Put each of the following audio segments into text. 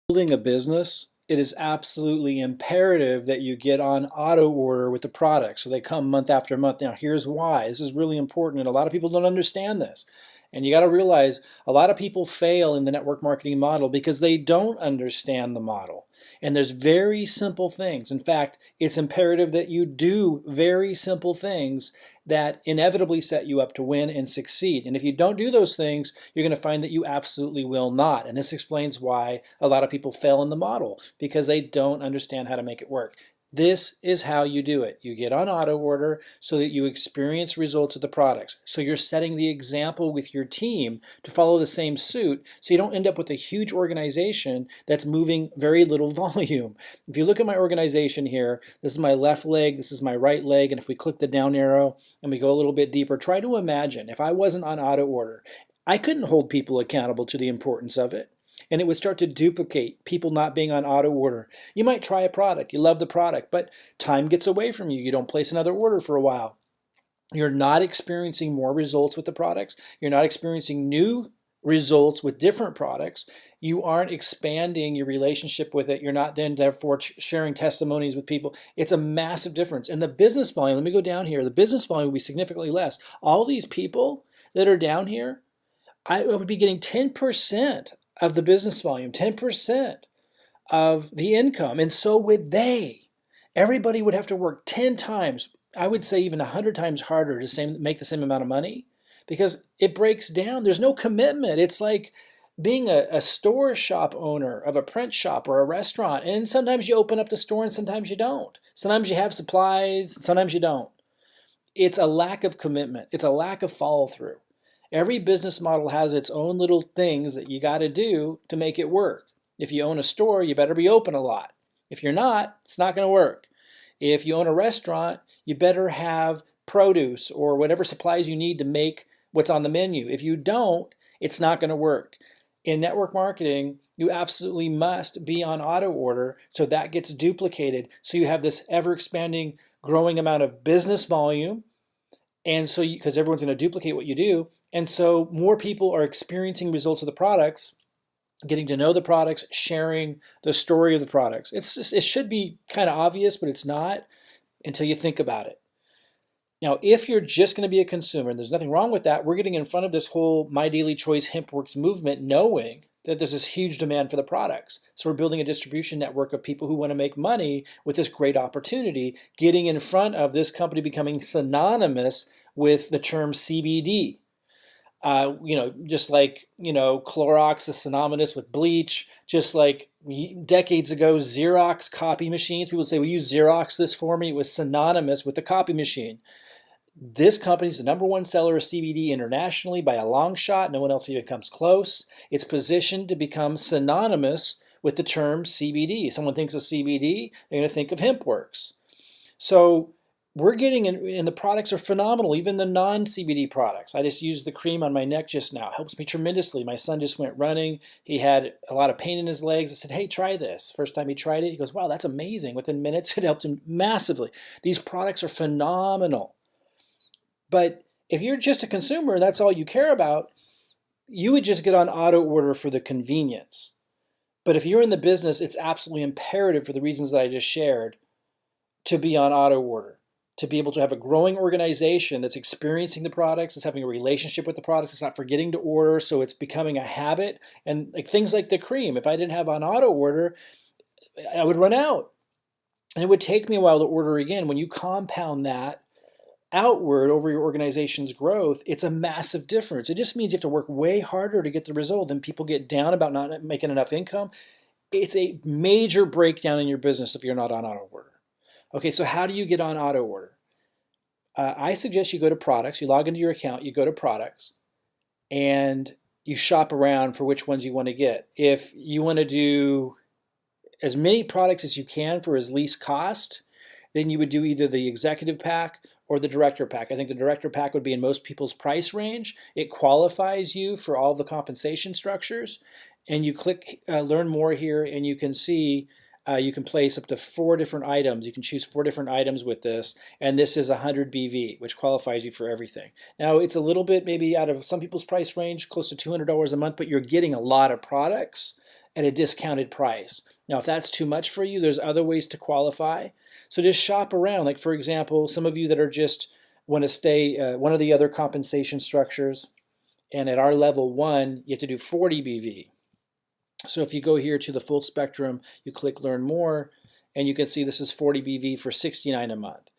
Building a business, it is absolutely imperative that you get on auto order with the product so they come month after month. Now, here's why. This is really important, and a lot of people don't understand this. And you got to realize a lot of people fail in the network marketing model because they don't understand the model. And there's very simple things. In fact, it's imperative that you do very simple things that inevitably set you up to win and succeed. And if you don't do those things, you're going to find that you absolutely will not. And this explains why a lot of people fail in the model, because they don't understand how to make it work. This is how you do it. You get on auto order so that you experience results of the products. So you're setting the example with your team to follow the same suit so you don't end up with a huge organization that's moving very little volume. If you look at my organization here, this is my left leg, this is my right leg, and if we click the down arrow and we go a little bit deeper, try to imagine if I wasn't on auto order, I couldn't hold people accountable to the importance of it. And it would start to duplicate people not being on auto order. You might try a product, you love the product, but time gets away from you. You don't place another order for a while. You're not experiencing more results with the products. You're not experiencing new results with different products. You aren't expanding your relationship with it. You're not then therefore sharing testimonies with people. It's a massive difference. And the business volume, let me go down here, the business volume will be significantly less. All these people that are down here, I would be getting 10% of the business volume, 10% of the income, and so would they. Everybody would have to work 10 times, I would say even 100 times harder to make the same amount of money, because it breaks down. There's no commitment. It's like being a store shop owner of a print shop or a restaurant, and sometimes you open up the store and sometimes you don't. Sometimes you have supplies, sometimes you don't. It's a lack of commitment. It's a lack of follow through. Every business model has its own little things that you got to do to make it work. If you own a store, you better be open a lot. If you're not, it's not going to work. If you own a restaurant, you better have produce or whatever supplies you need to make what's on the menu. If you don't, it's not going to work. In network marketing, you absolutely must be on auto order so that gets duplicated. So you have this ever expanding, growing amount of business volume. And so, because everyone's going to duplicate what you do, and so more people are experiencing results of the products, getting to know the products, sharing the story of the products. It should be kind of obvious, but it's not until you think about it. Now, if you're just going to be a consumer, and there's nothing wrong with that, we're getting in front of this whole MyDailyChoice Hempworx movement, knowing that there's this huge demand for the products. So we're building a distribution network of people who want to make money with this great opportunity, getting in front of this company becoming synonymous with the term CBD. Just like, Clorox is synonymous with bleach, just like decades ago, Xerox copy machines, people would say, will you Xerox this for me? It was synonymous with the copy machine. This company is the #1 seller of CBD internationally by a long shot. No one else even comes close. It's positioned to become synonymous with the term CBD. Someone thinks of CBD, they're going to think of Hempworx. So we're getting in, and the products are phenomenal, even the non-CBD products. I just used the cream on my neck just now. It helps me tremendously. My son just went running. He had a lot of pain in his legs. I said, hey, try this. First time he tried it, he goes, wow, that's amazing. Within minutes, it helped him massively. These products are phenomenal. But if you're just a consumer, that's all you care about, you would just get on auto order for the convenience. But if you're in the business, it's absolutely imperative for the reasons that I just shared to be on auto order, to be able to have a growing organization that's experiencing the products, that's having a relationship with the products, it's not forgetting to order, so it's becoming a habit. And like things like the cream, if I didn't have on auto order, I would run out. And it would take me a while to order again. When you compound that outward over your organization's growth, it's a massive difference. It just means you have to work way harder to get the result, and people get down about not making enough income. It's a major breakdown in your business if you're not on auto order. Okay, so how do you get on auto order? I suggest you go to products, you log into your account, you go to products, and you shop around for which ones you want to get. If you want to do as many products as you can for as least cost, then you would do either the executive pack or the director pack. I think the director pack would be in most people's price range. It qualifies you for all the compensation structures. And you click learn more here, and you can see you can place up to 4 different items. You can choose 4 different items with this, and this is 100 BV, which qualifies you for everything. Now, it's a little bit maybe out of some people's price range, close to $200 a month, but you're getting a lot of products at a discounted price. Now, if that's too much for you, there's other ways to qualify. So just shop around. Like, for example, some of you that are just want to stay one of the other compensation structures, and at our level 1, you have to do 40 BV. So if you go here to the full spectrum, you click Learn More, and you can see this is 40 BV for $69 a month.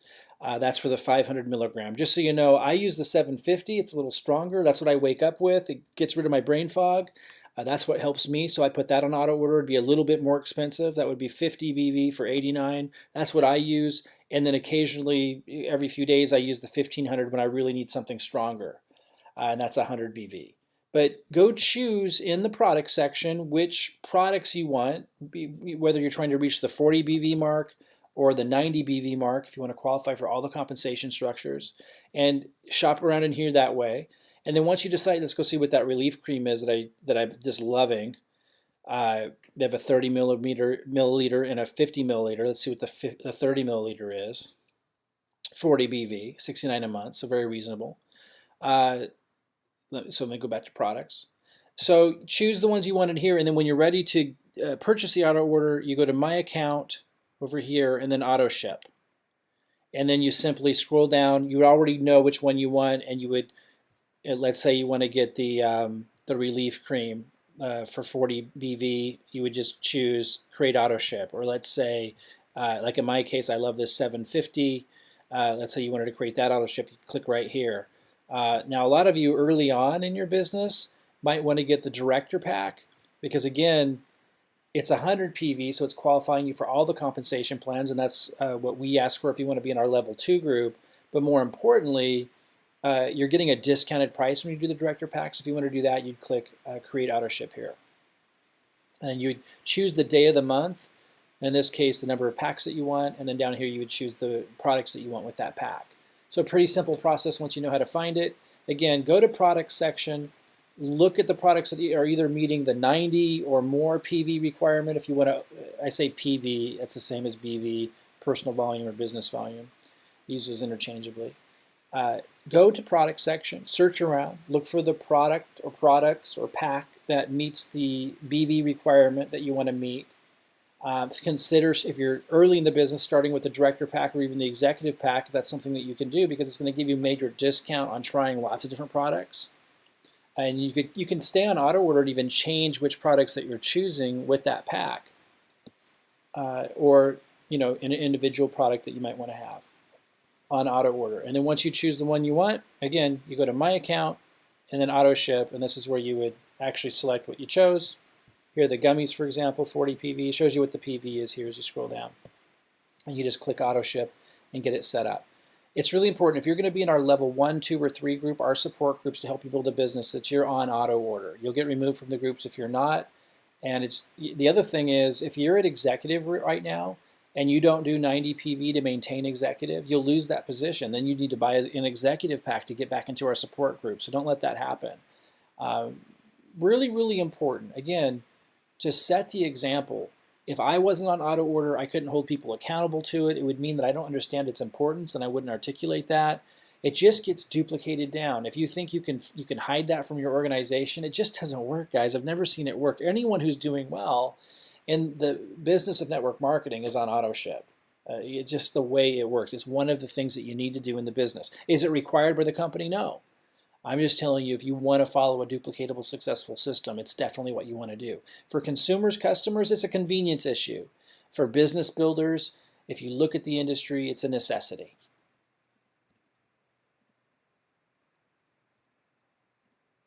That's for the 500 milligram. Just so you know, I use the 750. It's a little stronger. That's what I wake up with. It gets rid of my brain fog. That's what helps me. So I put that on auto order. It'd be a little bit more expensive. That would be 50 BV for 89. That's what I use. And then occasionally, every few days, I use the 1500 when I really need something stronger. And that's 100 BV. But go choose in the product section which products you want, whether you're trying to reach the 40 BV mark or the 90 BV mark if you want to qualify for all the compensation structures, and shop around in here that way. And then once you decide, let's go see what that relief cream is that I'm just loving. They have a 30 milliliter and a 50 milliliter. Let's see what the 30 milliliter is. 40 BV, $69 a month, so very reasonable. So let me go back to products. So choose the ones you wanted here, and then when you're ready to purchase the auto order, you go to My Account over here, and then Autoship. And then you simply scroll down. You would already know which one you want, and you would, let's say you want to get the relief cream for 40 BV, you would just choose Create Autoship. Or let's say, like in my case, I love this 750. Let's say you wanted to create that Autoship, you click right here. Now, a lot of you early on in your business might want to get the Director Pack because, again, it's 100 PV, so it's qualifying you for all the compensation plans, and that's what we ask for if you want to be in our Level 2 group. But more importantly, you're getting a discounted price when you do the Director Pack, so if you want to do that, you'd click Create Autoship here. And you'd choose the day of the month, in this case, the number of packs that you want, and then down here you would choose the products that you want with that pack. So a pretty simple process once you know how to find it. Again, go to products section, look at the products that are either meeting the 90 or more PV requirement. If you want to, I say PV, it's the same as BV, personal volume or business volume. Use those interchangeably. Go to product section, search around, look for the product or products or pack that meets the BV requirement that you want to meet. Consider if you're early in the business, starting with the Director Pack or even the Executive Pack, if that's something that you can do, because it's going to give you a major discount on trying lots of different products. And you can stay on auto order and even change which products that you're choosing with that pack, or an individual product that you might want to have on auto order. And then once you choose the one you want, again, you go to My Account and then Autoship, and this is where you would actually select what you chose. Here are the gummies, for example, 40 PV. It shows you what the PV is here as you scroll down. And you just click Autoship and get it set up. It's really important, if you're going to be in our level 1, 2, or 3 group, our support groups to help you build a business, that you're on auto order. You'll get removed from the groups if you're not. And the other thing is, if you're at executive right now and you don't do 90 PV to maintain executive, you'll lose that position. Then you need to buy an executive pack to get back into our support group. So don't let that happen. Really, really important. Again, to set the example. If I wasn't on auto order, I couldn't hold people accountable to it. It would mean that I don't understand its importance and I wouldn't articulate that. It just gets duplicated down. If you think you can hide that from your organization, it just doesn't work, guys. I've never seen it work. Anyone who's doing well in the business of network marketing is on Autoship. It's just the way it works. It's one of the things that you need to do in the business. Is it required by the company? No. I'm just telling you, if you want to follow a duplicatable, successful system, it's definitely what you want to do. For consumers, customers, it's a convenience issue. For business builders, if you look at the industry, it's a necessity.